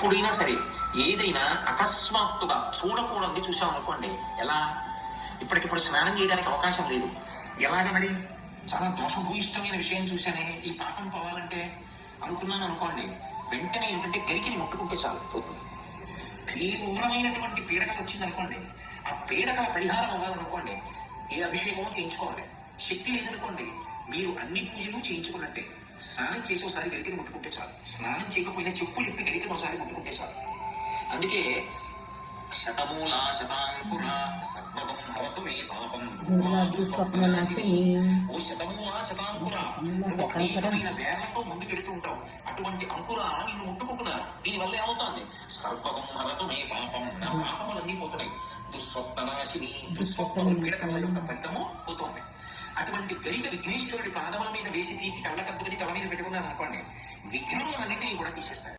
ఎప్పుడైనా సరే ఏదైనా అకస్మాత్తుగా చూడకూడదు చూసాం అనుకోండి, ఎలా ఇప్పటికిప్పుడు స్నానం చేయడానికి అవకాశం లేదు, ఎలాగ మరి చాలా దోషభూయిష్టమైన విషయం చూశానే, ఈ పాపం పోవాలంటే అనుకున్నాను అనుకోండి, వెంటనే ఏంటంటే గరికిని ముట్టుకుంటే చాలు పోతుంది. తీవ్రమైనటువంటి పీడకలు వచ్చింది అనుకోండి, ఆ పీడకల పరిహారం అవ్వాలనుకోండి, ఏ అభిషేకమో చేయించుకోవాలి. శక్తి లేదనుకోండి, మీరు అన్ని పూజలు చేయించుకున్నట్టే. స్నానం చేసి ఒకసారి గరికిని ముట్టుకుంటే చాలు, స్నానం చేయకపోయినా చెప్పులు ఇప్పి గరికిని ఒకసారి ముట్టుకుంటే చాలు. అందుకే శతమూల శతాంకుర సర్వగం భవతు మే పాపం స్వప్ననాశిని. ఓ శతమూల శతాంకుర, నువ్వు అనేకమైన వేర్లతో ముందుకెడుతూ ఉంటావు, అటువంటి అంకుర నిన్ను ముట్టుకుంటున్నారు. దీనివల్ల ఏమవుతుంది? సర్వగం భవతు మే పాపం, నా పాపములన్నీ పోతున్నాయి. దుస్వప్ననాశిని, దుస్వప్నముల పీడకల యొక్క ఫలితము పోతుంది. అటువంటి గరిక విఘ్నేశ్వరుడి పాదముల మీద వేసి తీసి కళ్ళకద్దుకుని తల మీద పెట్టుకున్నాను అనుకోండి, విఘ్నములన్నింటినీ కూడా తీసేస్తాడు.